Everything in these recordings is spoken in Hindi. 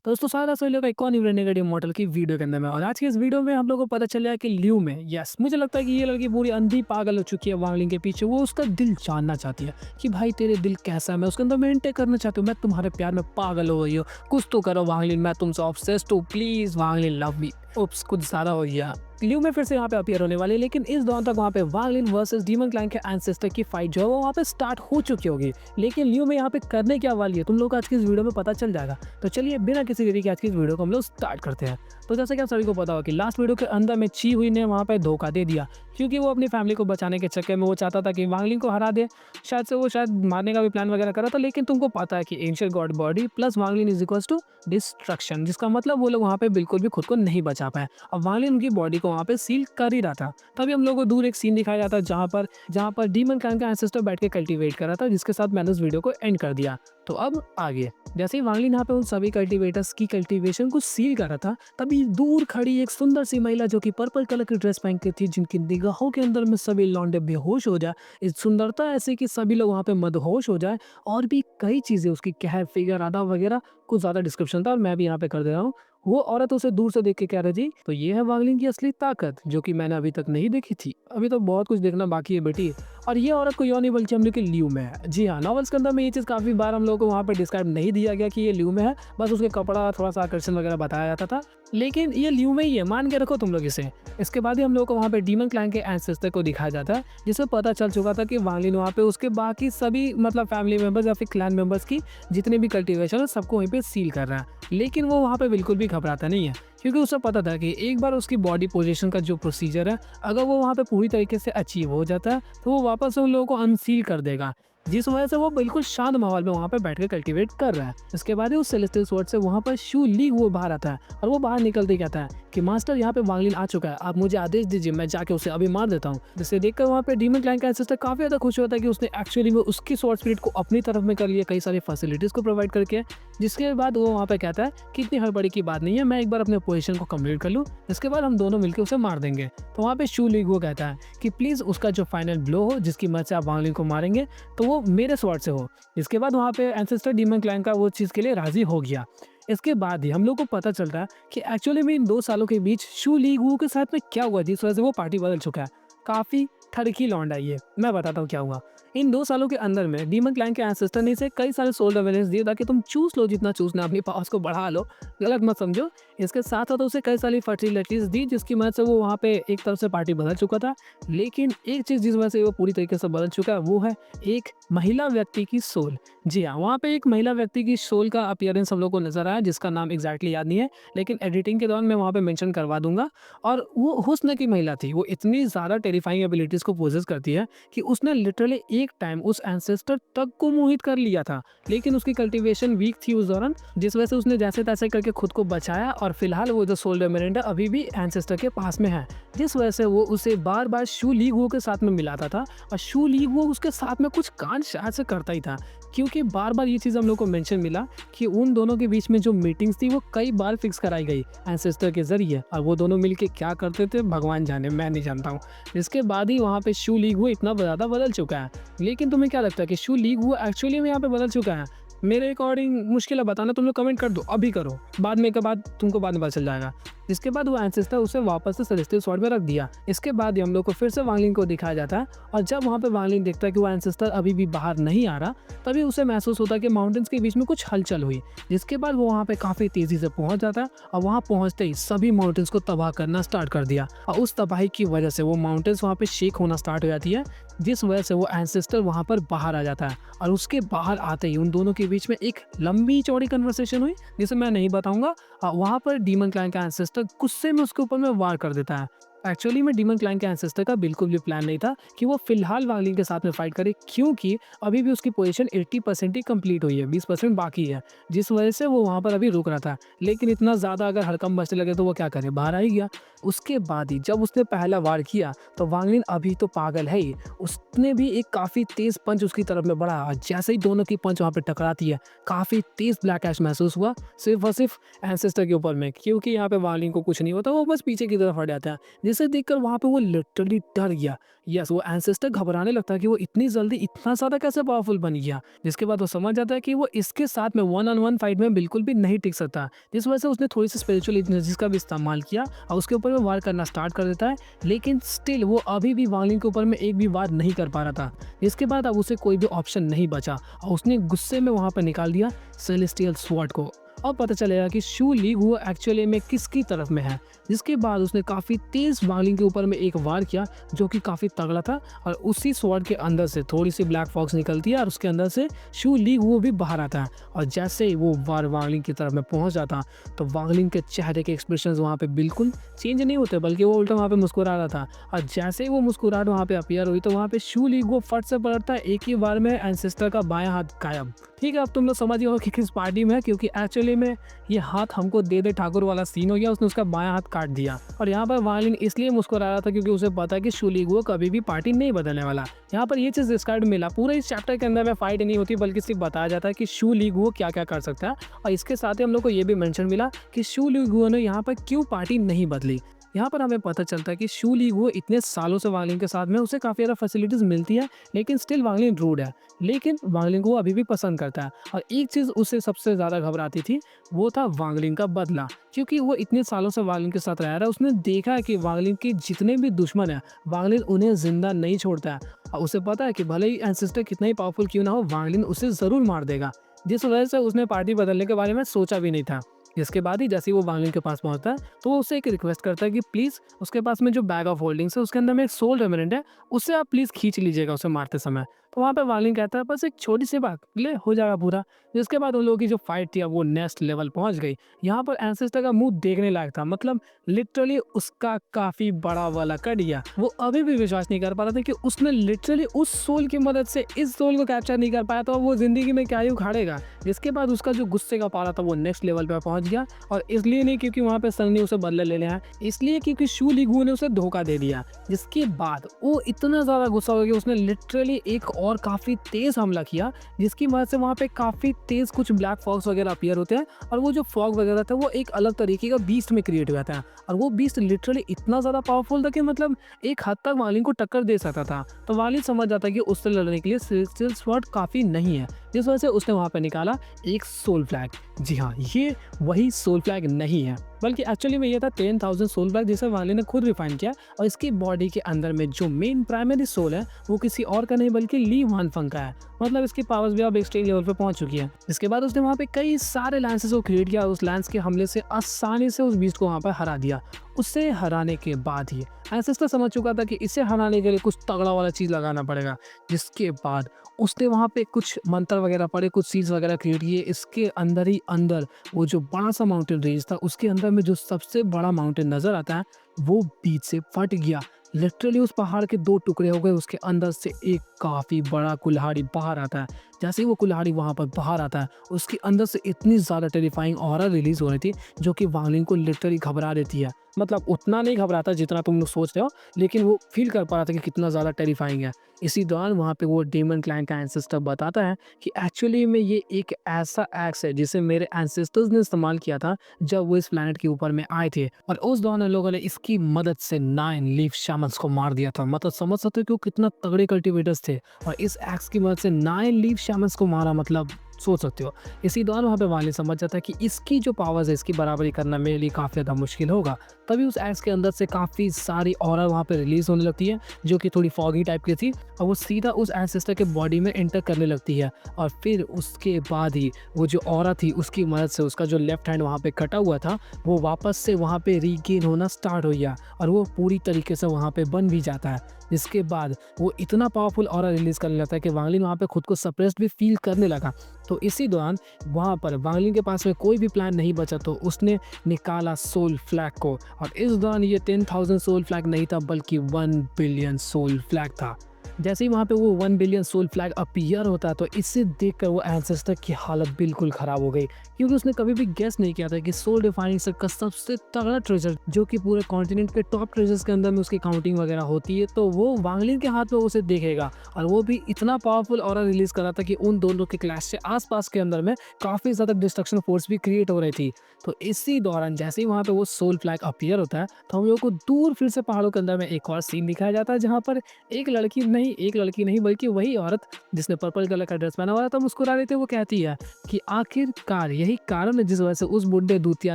तो दोस्तों सारा सभी लोग एक और न्यू रेनेगेड इमॉर्टल की वीडियो के अंदर में और आज की इस वीडियो में हम लोग को पता चला कि ल्यू में यस मुझे लगता है कि ये लड़की पूरी अंधी पागल हो चुकी है वांगलिंग के पीछे। वो उसका दिल जानना चाहती है कि भाई तेरे दिल कैसा है, मैं उसके अंदर मेंटेन करना चाहती हूँ, मैं तुम्हारे प्यार में पागल हो गई हूँ। कुछ तो करो वांगलिन, मैं तुमसे ऑब्सेस्ड हूँ, please Wanglin love me. Oops कुछ ज्यादा हो गया। ल्यू में फिर से यहाँ पे अपीयर होने वाले, लेकिन इस दौरान तक वहाँ पे वांगलिन वर्सेस डीमन क्लैन के एंसेस्टर की फाइट जो है वो वहाँ पे स्टार्ट हो चुकी होगी। लेकिन ल्यू में यहाँ पे करने क्या वाली है तुम लोग आज की इस वीडियो में पता चल जाएगा। तो चलिए बिना किसी देरी के आज की इस वीडियो को हम लोग स्टार्ट करते हैं। तो जैसे कि आप सभी को पता हो कि लास्ट वीडियो के अंदर में ची हुई ने वहाँ पे धोखा दे दिया, क्योंकि वो अपनी फैमिली को बचाने के चक्कर में वो चाहता था कि वांगलिन को हरा दे। शायद मारने का भी प्लान वगैरह करा था, लेकिन तुमको पता है कि ancient god body plus wangling is equals to destruction, जिसका मतलब वो लोग वहाँ पे बिल्कुल भी खुद को नहीं बचा पाए। अब वांगलिन उनकी बॉडी को वहाँ पे सील कर ही रहा था। तभी हम लोग को दूर एक सीन दिखाया जाता है जहाँ पर डीमन क्लैन का एंसेस्टर बैठ के कल्टीवेट कर रहा था, जिसके साथ मैंने उस वीडियो को एंड कर दिया। तो अब आगे जैसे ही वांगलिन यहाँ पे उन सभी कल्टीवेटर्स की कल्टीवेशन को सील कर रहा था, तभी दूर खड़ी एक सुंदर सी महिला जो कि पर्पल कलर की ड्रेस पहन के थी, जिनकी निगाहों के अंदर में सभी लौंडे बेहोश हो जाए। इस सुंदरता ऐसी कि सभी लोग वहाँ पे मदहोश हो जाए। और भी कई चीजें उसकी कहर फिगर आधा वगैरह कुछ ज्यादा डिस्क्रिप्शन था और मैं भी यहाँ पे कर दे रहा हूँ। वो औरत उसे दूर से देख के कह रही थी, तो ये है वांगलिन की असली ताकत जो कि मैंने अभी तक नहीं देखी थी। अभी तो बहुत कुछ देखना बाकी है बेटी। और ये औरत कोई और नहीं बल्कि हम लोग के ल्यू में है। जी हाँ, नॉवेल्स के अंदर में ये चीज़ काफ़ी बार हम लोग को वहाँ पे डिस्क्राइब नहीं दिया गया कि ये ल्यू में है, बस उसके कपड़ा थोड़ा सा आकर्षण वगैरह बताया जाता था। लेकिन ये ल्यू में ही है, मान के रखो तुम लोग इसे। इसके बाद ही हम लोग को वहाँ पे डीमन क्लैन के एंसेस्टर को दिखाया जाता है, जिससे पता चल चुका था कि वांगलिन वहाँ पे उसके बाकी सभी मतलब फैमिली मेंबर्स या फिर क्लैन मेंबर्स की जितने भी कल्टीवेशन है सबको वहीं पे सील कर रहा है। लेकिन वो वहाँ पे बिल्कुल भी घबराता नहीं है, क्योंकि उसे पता था कि एक बार उसकी बॉडी पोजीशन का जो प्रोसीजर है अगर वो वहाँ पे पूरी तरीके से अचीव हो जाता है तो वो वापस से उन लोगों को अनसील कर देगा, जिस वजह से वो बिल्कुल शांत माहौल में वहाँ पे बैठ के कल्टीवेट कर रहा है। इसके बाद ही उस सेलेस्टियल स्वॉर्ड से वहाँ पर शू ली वो बाहर आता है और वो बाहर निकलते कहता है कि मास्टर यहाँ पे वांगलिन आ चुका है, आप मुझे आदेश दीजिए, मैं जाके उसे अभी मार देता हूँ। जिसे देखकर वहाँ पे डीमन क्लैन का एंसेस्टर काफी ज्यादा खुश होता है कि उसने एक्चुअली में उसकी स्वॉर्ड स्पिरिट को अपनी तरफ में कर लिया, कई सारी फैसिलिटीज को प्रोवाइड करके। जिसके बाद वो वहाँ पे कहता है कि इतनी हड़बड़ी की बात नहीं है, मैं एक बार अपने पोजीशन को कंप्लीट कर लूँ, इसके बाद हम दोनों मिलकर उसे मार देंगे। तो वहाँ पे शू लीग वो कहता है कि प्लीज उसका जो फाइनल ब्लो हो जिसकी मदद से आप वांगलिन को मारेंगे तो वो मेरे स्वॉर्ड से हो। इसके बाद वहाँ पे एंसेस्टर डीमन क्लैन का वो चीज़ के लिए राजी हो गया। इसके बाद ही हम लोग को पता चलता है कि एक्चुअली में इन 2 सालों के बीच शू लीग वू के साथ में क्या हुआ जिस वजह से वो पार्टी बदल चुका है। काफ़ी ठरकी लौंडा ये, मैं बताता हूँ क्या हुआ। इन 2 सालों के अंदर में डीमन क्लैन के एंसेस्टर ने इसे कई सारे सोल अवेयरनेस दिए ताकि तुम चूस लो, जितना चूसना अपनी पावर्स को बढ़ा लो, गलत मत समझो। इसके साथ साथ उसे कई सारी फर्टिलिटीज दी, जिसकी मदद से वो वहाँ पे एक तरफ से पार्टी बदल चुका था। लेकिन एक चीज़ जिस वजह से वो पूरी तरीके से बदल चुका है वो है एक महिला व्यक्ति की सोल। जी हाँ, वहाँ पे एक महिला व्यक्ति की सोल का अपीयरेंस हम लोग को नजर आया, जिसका नाम एग्जैक्टली याद नहीं है, लेकिन एडिटिंग के दौरान मैं वहाँ पे मेंशन करवा दूंगा। और वो हुस्न की महिला थी, वो इतनी ज़्यादा टेरिफाइंग एबिलिटीज़ को पोजेस करती है कि उसने लिटरली एक टाइम उस एंसेस्टर तक को मोहित कर लिया था। लेकिन उसकी कल्टीवेशन वीक थी उस दौरान, जिस वजह से उसने जैसे तैसे करके खुद को बचाया और फिलहाल वो जो सोल रेमिनेंट है अभी भी एंसेस्टर के पास में है, जिस वजह से वो उसे बार बार शू लीग वो के साथ में मिलाता था। और शू लीग वो उसके साथ में कुछ कांड शायद से करता ही था, क्योंकि बार बार ये चीज़ हम लोग को मेंशन मिला कि उन दोनों के बीच में जो मीटिंग्स थी वो कई बार फिक्स कराई गई एंसेस्टर के जरिए, और वो दोनों मिलके क्या करते थे भगवान जाने, मैं नहीं जानता हूँ। इसके बाद ही वहाँ पे शू लीग वो इतना ज़्यादा बदल चुका है। लेकिन तुम्हें क्या लगता है कि शू लीग वो एक्चुअली में यहाँ पे बदल चुका है? मेरे अकॉर्डिंग मुश्किल है बताना, तुम लोग कमेंट कर दो, अभी करो, बाद में के बाद तुमको बाद में पता चल जाएगा। इसके बाद वो एंसेस्टर उसे वापस से सेलेस्टियल स्वॉर्ड में रख दिया। इसके बाद ही हम लोग को फिर से वांगलिन को दिखाया जाता है, और जब वहाँ पे वांगलिन देखता है कि वो एंसेस्टर अभी भी बाहर नहीं आ रहा, तभी उसे महसूस होता है कि माउंटेन्स के बीच में कुछ हलचल हुई। जिसके बाद वो वहाँ पे काफ़ी तेज़ी से पहुँच जाता है, और वहाँ पहुँचते ही सभी माउंटेन्स को तबाह करना स्टार्ट कर दिया। और उस तबाही की वजह से वो माउंटेन्स वहाँ पे शेक होना स्टार्ट हो जाती है, जिस वजह से वो एंसेस्टर वहाँ पर बाहर आ जाता है। और उसके बाहर आते ही उन दोनों के बीच में एक लंबी चौड़ी कन्वर्सेशन हुई, जिसे मैं नहीं बताऊंगा। वहाँ पर डीमन क्लैन का एंसेस्टर गुस्से में उसके ऊपर में वार कर देता है। एक्चुअली में डीमन क्लैन के एंसेस्टर का बिल्कुल भी प्लान नहीं था कि वो फिलहाल वांगलिन के साथ में फाइट करे, क्योंकि अभी भी उसकी पोजीशन 80% ही कंप्लीट हुई है, 20% बाकी है, जिस वजह से वो वहाँ पर अभी रुक रहा था। लेकिन इतना ज़्यादा अगर हड़कंप मचने लगे तो वो क्या करे, बाहर आ ही गया। उसके बाद ही जब उसने पहला वार किया तो वांगलिन अभी तो पागल है ही, उसने भी एक काफ़ी तेज़ पंच उसकी तरफ में बढ़ा, और जैसे ही दोनों की पंच वहाँ पर टकराती है काफ़ी तेज़ ब्लैक ऐश महसूस हुआ, सिर्फ और सिर्फ एंसेस्टर के ऊपर में, क्योंकि यहाँ पे वांगलिन को कुछ नहीं होता, वो बस पीछे की तरफ हट जाता है। जिसे देखकर वहाँ पे वो लिटरली डर गया। यस, वो एंसेस्टर घबराने लगता है कि वो इतनी जल्दी इतना ज़्यादा कैसे पावरफुल बन गया। जिसके बाद वो समझ जाता है कि वो इसके साथ में वन ऑन वन फाइट में बिल्कुल भी नहीं टिक सकता। जिस वजह से उसने थोड़ी सी स्पिरिचुअल एनर्जीज का भी इस्तेमाल किया और उसके ऊपर में वार करना स्टार्ट कर देता है। लेकिन स्टिल वो अभी भी वांग लिंग के ऊपर में एक भी वार नहीं कर पा रहा था। इसके बाद अब उसे कोई भी ऑप्शन नहीं बचा और उसने गुस्से में वहाँ पर निकाल दिया सेलेस्टियल स्वॉर्ड को। और पता चलेगा कि शू लीग वो एक्चुअली में किसकी तरफ में है। जिसके बाद उसने काफ़ी तेज़ वांग लिंग के ऊपर में एक वार किया जो कि काफ़ी तगड़ा था और उसी स्वॉर्ड के अंदर से थोड़ी सी ब्लैक फॉक्स निकलती है और उसके अंदर से शू लीग वो भी बाहर आता है। और जैसे ही वो वार वांग लिंग की तरफ में पहुंच जाता तो वांग लिंग के चेहरे के एक्सप्रेशंस वहाँ पे बिल्कुल चेंज नहीं होते, बल्कि वो उल्टा वहाँ पे मुस्कुरा रहा था। और जैसे ही वो मुस्कुराहट वहाँ पे अपीयर हुई तो वहाँ पे शू लीग वो फट से पलटता है, एक ही बार में एंसेस्टर का बायां हाथ गायब। ठीक है, अब तुम लोग समझ गए हो कि किस पार्टी में है, क्योंकि एक्चुअली में ये हाथ हमको दे दे ठाकुर वाला सीन हो गया। उसने उसका बायां हाथ काट दिया और यहाँ पर वांग लिंग इसलिए मुस्कुरा रहा था क्योंकि उसे पता है कि शू लीग वो कभी भी पार्टी नहीं बदलने वाला। यहाँ पर ये चीज़ डिस्क्राइब मिला। पूरे इस चैप्टर के अंदर में फाइट नहीं होती, बल्कि सिर्फ बताया जाता है कि शू लीग वो क्या क्या कर सकता है। और इसके साथ ही हम लोग को ये भी मेंशन मिला कि शू लीग ने यहाँ पर क्यों पार्टी नहीं बदली। यहाँ पर हमें पता चलता है कि शू लीग वो इतने सालों से वांग लिंग के साथ में उसे काफ़ी ज़्यादा फैसिलिटीज़ मिलती है, लेकिन स्टिल वांग लिंग रूड है। लेकिन वांग लिंग को वो अभी भी पसंद करता है। और एक चीज़ उसे सबसे ज़्यादा घबराती थी, वो था वांग लिंग का बदला। क्योंकि वो इतने सालों से वांग लिंग के साथ रह रहा है, उसने देखा है कि वांग लिंग के जितने भी दुश्मन हैं, वांग लिंग उन्हें जिंदा नहीं छोड़ता है। और उसे पता है कि भले ही एंसेस्टर कितना ही पावरफुल क्यों ना हो, वांग लिंग उसे ज़रूर मार देगा। जिस वजह से उसने पार्टी बदलने के बारे में सोचा भी नहीं था। इसके बाद ही जैसे ही वो वांग लिंग के पास पहुंचता है तो वो उससे एक रिक्वेस्ट करता है कि प्लीज़ उसके पास में जो बैग ऑफ होल्डिंग्स है उसके अंदर में एक सोल रेमिनेंट है, उससे आप प्लीज़ खींच लीजिएगा उसे मारते समय। तो वहाँ पे वांग लिंग कहता है बस एक छोटी सी बात, ले हो जाएगा पूरा। जिसके बाद उन लोगों की जो फाइट थी अब वो नेक्स्ट लेवल पहुंच गई। यहाँ पर एंसेस्टर का मुंह देखने लायक था, मतलब लिटरली उसका काफ़ी बड़ा वाला कट गया। वो अभी भी विश्वास नहीं कर पा रहा था कि उसने लिटरली उस सोल की मदद से इस सोल को कैप्चर नहीं कर पाया, तो वो जिंदगी में क्या ही उखाड़ेगा। जिसके बाद उसका जो गुस्से का पारा था वो नेक्स्ट लेवल पे पहुंच गया। और इसलिए नहीं क्योंकि वहाँ पे संग ने उसे बदले ले लिया, इसलिए क्योंकि शू लीग ने उसे धोखा दे दिया। जिसके बाद वो इतना ज़्यादा गुस्सा हो गया उसने लिटरली एक और काफ़ी तेज़ हमला किया, जिसकी वजह से वहाँ पे काफ़ी तेज़ कुछ ब्लैक फॉक्स वगैरह अपीयर होते हैं। और वो जो फॉग वगैरह था वो एक अलग तरीके का बीस्ट में क्रिएट हुआ था। और वो बीस्ट लिटरली इतना ज़्यादा पावरफुल था कि मतलब एक हद तक वांग लिंग को टक्कर दे सकता था। तो वांग लिंग समझ जाता कि उससे लड़ने के लिए सेलेस्टियल स्वॉर्ड काफ़ी नहीं है। जिस वजह से उसने वहाँ पर निकाला एक सोल फ्लैग। जी हाँ, ये वही सोल फ्लैग नहीं है, बल्कि एक्चुअली में ये था 10,000 सोल फ्लैग, जिसे वांग लिंग ने खुद रिफाइन किया। और इसकी बॉडी के अंदर में जो मेन प्राइमरी सोल है वो किसी और का नहीं बल्कि ली वानफंग का है। मतलब इसकी पावर्स भी अब एक्सट्रीम लेवल पे पहुंच चुकी है। इसके बाद उसने वहाँ पे कई सारे लैंसेस को क्रिएट किया। उस लैंस के हमले से आसानी से उस बीस्ट को वहाँ पर हरा दिया। उससे हराने के बाद ही एंसेस्टर समझ चुका था कि इसे हराने के लिए कुछ तगड़ा वाला चीज़ लगाना पड़ेगा। जिसके बाद उसने वहाँ पे कुछ मंत्र वगैरह पढ़े, कुछ सीड्स वगैरह क्रिएट किए। इसके अंदर ही अंदर वो जो बड़ा सा माउंटेन रेंज था उसके अंदर में जो सबसे बड़ा माउंटेन नज़र आता है वो बीच से फट गया। लिटरली उस पहाड़ के दो टुकड़े हो गए। उसके अंदर से एक काफ़ी बड़ा कुल्हाड़ी बाहर आता है। जैसे ही वो कुल्हाड़ी वहाँ पर बाहर आता है उसके अंदर से इतनी ज़्यादा टेरिफाइंग ऑरा रिलीज हो रही थी जो कि वांग लिंग को लिटरली घबरा देती है। मतलब उतना नहीं घबराता जितना तुम लोग सोच रहे हो, लेकिन वो फील कर पा रहा था कि कितना ज़्यादा टेरिफाइंग है। इसी दौरान वहाँ पे वो डेमन क्लैन का एंसेस्टर बताता है कि एक्चुअली में ये एक ऐसा एक्स है जिसे मेरे एंसेस्टर्स ने इस्तेमाल किया था जब वो इस प्लैनेट के ऊपर में आए थे। और उस दौरान उन लोगों ने इसकी मदद से 9 लीफ शैमन्स को मार दिया था। मतलब समझ सकते हो कि वो कितना तगड़े कल्टिवेटर्स थे और इस एक्स की मदद से 9 लीफ शैमन्स को मारा, मतलब सोच सकते हो। इसी दौरान वहाँ पे वांग लिंग समझ जाता है कि इसकी जो पावर्स है इसकी बराबरी करना मेरे लिए काफ़ी ज़्यादा मुश्किल होगा। तभी उस एक्स के अंदर से काफ़ी सारी ऑरा वहाँ पे रिलीज होने लगती है जो कि थोड़ी फॉगी टाइप की थी और वो सीधा उस एंसेस्टर के बॉडी में एंटर करने लगती है। और फिर उसके बाद ही वो जो ऑरा थी उसकी मदद से उसका जो लेफ्ट हैंड वहाँ पे कटा हुआ था वो वापस से वहाँ पे रीगेन होना स्टार्ट हो गया और वो पूरी तरीके से वहाँ पे बन भी जाता है। जिसके बाद वो इतना पावरफुल ऑरा रिलीज करने लगता है कि वांग लिंग वहाँ पे खुद को सप्रेस्ड भी फील करने लगा। तो इसी दौरान वहाँ पर वांग लिंग के पास में कोई भी प्लान नहीं बचा तो उसने निकाला सोल फ्लैग को। और इस दौरान ये 10,000 सोल फ्लैग नहीं था बल्कि 1 बिलियन सोल फ्लैग था। जैसे ही वहाँ पे वो 1 बिलियन सोल फ्लैग अपीयर होता है तो इससे देखकर वो एंसेस्टर की हालत बिल्कुल ख़राब हो गई, क्योंकि उसने कभी भी गेस नहीं किया था कि सोल डिफाइनिंग सेट का सबसे तगड़ा ट्रेजर, जो कि पूरे कॉन्टिनेंट के टॉप ट्रेजर्स के अंदर में उसकी काउंटिंग वगैरह होती है, तो वो वांग लिन के हाथ में उसे देखेगा। और वो भी इतना पावरफुल ऑरा रिलीज कर रहा था कि उन दोनों के क्लैश से आसपास के अंदर में काफ़ी ज़्यादा डिस्ट्रक्शन फोर्स भी क्रिएट हो रही थी। तो इसी दौरान जैसे ही वहाँ पे वो सोल फ्लैग अपीयर होता है तो हम लोगों को दूर फिर से पहाड़ों के अंदर में एक और सीन दिखाया जाता है, जहाँ पर एक लड़की नहीं बल्कि वही औरत जिसने पर्पल कलर का ड्रेस पहना हुआ था मुस्कुरा रही थी, वो कहती है कि आखिरकार यही कारण है जिस वजह से उस बुड्ढे दूतिया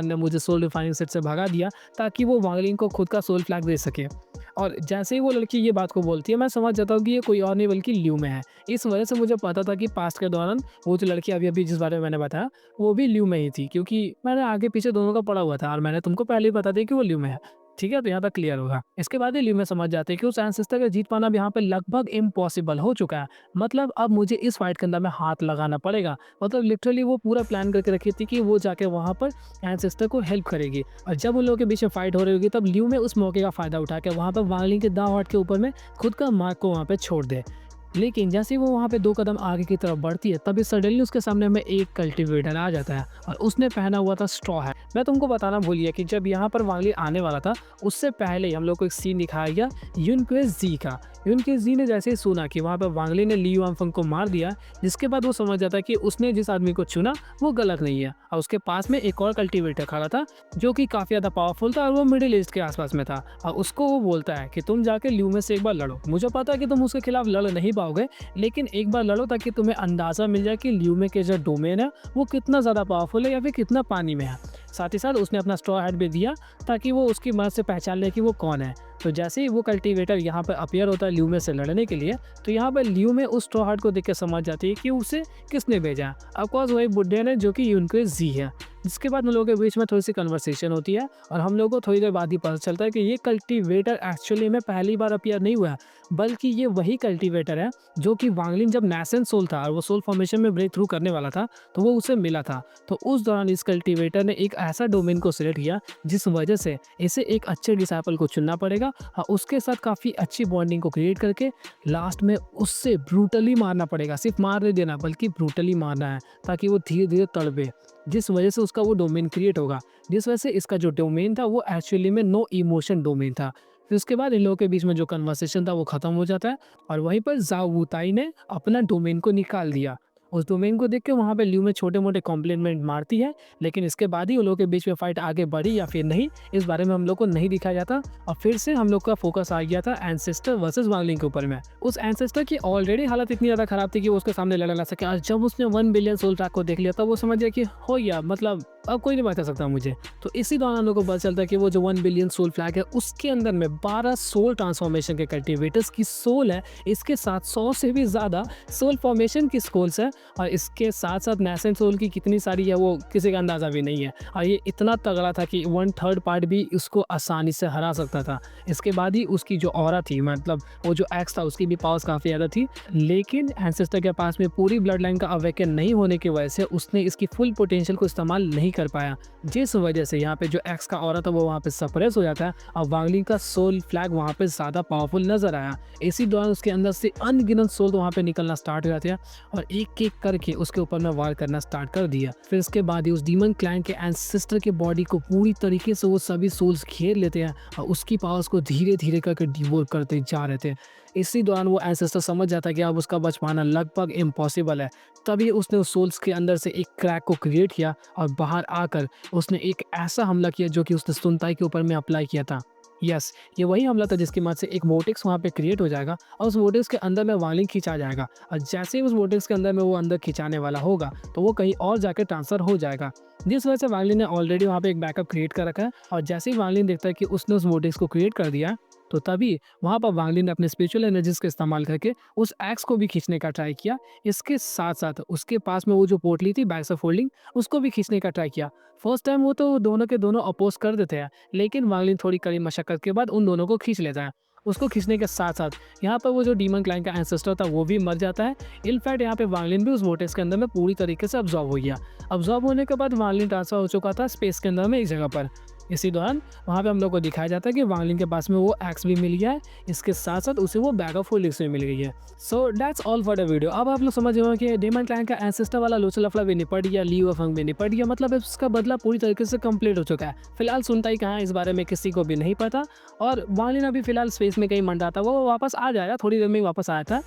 ने मुझे सोल रिफाइनिंग सेट से भगा दिया, ताकि वो वांग लिन को खुद का सोल फ्लैग दे सके। और जैसे ही वो लड़की ये बात को बोलती है, मैं समझ जाता हूँ कि ये कोई और नहीं बल्कि ल्यू में है। इस वजह से मुझे पता था कि पास्ट के दौरान वो जो लड़की अभी जिस बारे में मैंने बताया, वो भी ल्यू में ही थी, क्योंकि मैंने आगे पीछे दोनों का पढ़ा हुआ था और मैंने तुमको पहले ही बता दिया कि वो ल्यू में है। ठीक है, तो यहाँ तक क्लियर होगा। इसके बाद ही ल्यू में समझ जाते हैं कि उस एंसेस्टर का जीत पाना अब यहाँ पे लगभग इम्पॉसिबल हो चुका है। मतलब अब मुझे इस फाइट के अंदर में हाथ लगाना पड़ेगा। मतलब लिटरली वो पूरा प्लान करके रखी थी कि वो जाके वहाँ पर एंसेस्टर को हेल्प करेगी, और जब उन लोगों के बीच में फाइट हो रही होगी तब ल्यू में उस मौके का फायदा उठा के वहाँ पर वांग लिन के दांव हाथ के ऊपर में खुद का मार्क को वहाँ पे छोड़ दे। लेकिन जैसे ही वो वहाँ पे 2 कदम आगे की तरफ बढ़ती है, तभी सडनली उसके सामने में एक कल्टीवेटर आ जाता है और उसने पहना हुआ था स्ट्रॉ हैट। मैं तुमको बताना भूल गया कि जब यहाँ पर वांग लिन आने वाला था, उससे पहले ही हम लोग को एक सीन दिखाया गया युनक्वेस्ट जी का। युनक्वेस्ट जी ने जैसे ही सुना कि वहाँ पर वांग लिन ने ली युआनफेंग को मार दिया, जिसके बाद वो समझ जाता है कि उसने जिस आदमी को चुना वो गलत नहीं है, और उसके पास में एक और कल्टीवेटर खड़ा था जो कि काफ़ी ज़्यादा पावरफुल था और वो मिडिल ईस्ट के आसपास में था। और उसको वो बोलता है कि तुम जाके ल्यू में से एक बार लड़ो। मुझे पता है कि तुम उसके खिलाफ लड़ नहीं पाओगे, लेकिन एक बार लड़ो ताकि तुम्हें अंदाज़ा मिल जाए कि ल्यू में के जो डोमेन है वो कितना ज़्यादा पावरफुल है या फिर कितना पानी में है। साथ ही साथ उसने अपना स्ट्रॉ हैट भी दिया ताकि वो उसकी मदद से पहचान ले कि वो कौन है। तो जैसे ही वो कल्टीवेटर यहाँ पर अपीयर होता है ल्यू में से लड़ने के लिए, तो यहाँ पर ल्यू में उस स्ट्रॉ हैट को देख के समझ जाती है कि उसे किसने भेजा। ऑफकोर्स वही बुड्ढे ने, जो कि युनक्वेस्ट जी है। जिसके बाद हम लोगों के बीच में थोड़ी सी कन्वर्सेशन होती है और हम लोगों को थोड़ी देर बाद ही पता चलता है कि ये कल्टीवेटर एक्चुअली में पहली बार अपीयर नहीं हुआ है, बल्कि ये वही कल्टीवेटर है जो कि वांग लिन जब नेसेंट सोल था और वो सोल फॉर्मेशन में ब्रेक थ्रू करने वाला था, तो वो उसे मिला था। तो उस दौरान इस कल्टीवेटर ने एक ऐसा डोमेन को सिलेक्ट किया जिस वजह से इसे एक अच्छे डिसाइपल को चुनना पड़ेगा और उसके साथ काफ़ी अच्छी बॉन्डिंग को क्रिएट करके लास्ट में उससे ब्रूटली मारना पड़ेगा। सिर्फ मार नहीं देना बल्कि ब्रूटली मारना है, ताकि वो धीरे धीरे तड़पे, जिस वजह से उसका वो डोमेन क्रिएट होगा। जिस वजह से इसका जो डोमेन था वो एक्चुअली में नो इमोशन डोमेन था। फिर उसके बाद इन लोगों के बीच में जो कन्वर्सेशन था वो खत्म हो जाता है और वहीं पर ज़ाओ वुताई ने अपना डोमेन को निकाल दिया। उस डोमेन को देख के वहाँ पे ल्यू में छोटे मोटे कॉम्प्लीमेंट मारती है, लेकिन इसके बाद ही उन लोगों के बीच में फाइट आगे बढ़ी या फिर नहीं, इस बारे में हम लोग को नहीं दिखाया जाता। और फिर से हम लोग का फोकस आ गया था एंसेस्टर वर्सेस वांग लिन के ऊपर में। उस एंसेस्टर की ऑलरेडी हालत इतनी ज़्यादा खराब थी कि वो उसके सामने लड़ा ना सके, और जब उसने 1 बिलियन सोल ट्रैक को देख लिया तब वो समझ गया कि हो गया, मतलब अब कोई नहीं बचा सकता मुझे। तो इसी दौरान हम लोग को पता चलता है कि वो जो 1 बिलियन सोल फ्लैग है उसके अंदर में 12 सोल ट्रांसफॉर्मेशन के कल्टीवेटर्स की सोल है, इसके साथ 100 से भी ज़्यादा सोल फॉर्मेशन की सोल्स है, और इसके साथ साथ नेसेंट सोल की कितनी सारी है वो किसी का अंदाज़ा भी नहीं है। और ये इतना तगड़ा था कि 1/3 पार्ट भी उसको आसानी से हरा सकता था। इसके बाद ही उसकी जो ऑरा थी, मतलब वो जो एक्स था, उसकी भी पावर्स काफ़ी ज़्यादा थी, लेकिन एंसेस्टर के पास में पूरी ब्लड लाइन का अवेकन नहीं होने की वजह से उसने इसकी फुल पोटेंशियल को इस्तेमाल नहीं कर पाया, जिस वजह से यहाँ पे जो एक्स का ऑरा था वो वहाँ पे सप्रेस हो जाता है और वांग लिन का सोल फ्लैग वहाँ पे ज़्यादा पावरफुल नजर आया। इसी दौरान उसके अंदर से अनगिनत सोल वहाँ पे निकलना स्टार्ट हो जाते हैं और एक एक करके उसके ऊपर में वार करना स्टार्ट कर दिया। फिर इसके बाद ही उस डीमन क्लैन के एंसेस्टर के बॉडी को पूरी तरीके से वो सभी सोल्स घेर लेते हैं और उसकी पावर्स को धीरे धीरे करके डिवोर करते जा रहे थे। इसी दौरान वो एंसेस्टर समझ जाता है कि अब उसका बच पाना लगभग इम्पॉसिबल है। तभी उसने उस सोल्स के अंदर से एक क्रैक को क्रिएट किया और बाहर आकर उसने एक ऐसा हमला किया जो कि उसने सुनताई के ऊपर में अप्लाई किया था। यस, ये वही हमला था जिसकी मदद से एक वोर्टेक्स वहाँ पे क्रिएट हो जाएगा और उस वोर्टेक्स के अंदर में वांग लिन खिंचा जाएगा, और जैसे ही उस वोर्टेक्स के अंदर में वो अंदर खिंचाने वाला होगा तो वो कहीं और जाकर ट्रांसफर हो जाएगा, जिस वजह से वांग लिन ने ऑलरेडी वहाँ पे एक बैकअप क्रिएट कर रखा है। और जैसे ही वांग लिन देखता है कि उसने उस वोर्टेक्स को क्रिएट कर दिया, तो तभी वहाँ पर वांग लिन ने अपने स्पिरिचुअल एनर्जीज का इस्तेमाल करके उस एक्स को भी खींचने का ट्राई किया। इसके साथ साथ उसके पास में वो जो पोटली थी बैक्स ऑफ होल्डिंग, उसको भी खींचने का ट्राई किया। फर्स्ट टाइम वो तो दोनों के दोनों अपोज कर देते हैं, लेकिन वांग लिन थोड़ी कड़ी मशक्कत के बाद उन दोनों को खींच लेता है। उसको खींचने के साथ साथ यहाँ पर वो जो डीमन क्लाइन का एंसेस्टर था वो भी मर जाता है। इनफैक्ट यहाँ पे वांग लिन भी उस वोर्टेक्स के अंदर में पूरी तरीके से अब्जॉर्ब हो गया। अब्जॉर्ब होने के बाद वांग लिन ट्रांसफर हो चुका था स्पेस के अंदर में एक जगह पर। इसी दौरान वहाँ पे हम लोग को दिखाया जाता है कि वांग लिंग के पास में वो एक्स भी मिल गया है, इसके साथ साथ उसे वो बैग ऑफ होल्डिंग्स भी मिल गई है। So that's all for the video. अब आप लोग समझ गए होंगे कि डेमन क्लैन का एंसेस्टर वाला लोचा लफड़ा भी निपट गया, लियू वफंग भी निपट गया, मतलब उसका बदला पूरी तरीके से कंप्लीट हो चुका है। फिलहाल सुनता ही कहाँ, इस बारे में किसी को भी नहीं पता। और वांग लिंग अभी फिलहाल स्पेस में कहीं मंडराता, वो वापस आ जाएगा, थोड़ी देर में ही वापस आया था।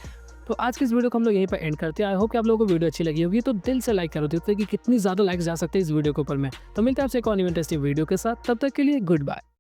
तो आज की इस वीडियो को हम लोग यहीं पर एंड करते हैं। आई होप कि आप लोगों को वीडियो अच्छी लगी होगी, तो दिल से लाइक करो, देखते हैं कि कितनी ज़्यादा लाइक्स जा सकते हैं इस वीडियो के ऊपर में। तो मिलते हैं आपसे एक और इंटरेस्टिंग वीडियो के साथ, तब तक के लिए गुड बाय।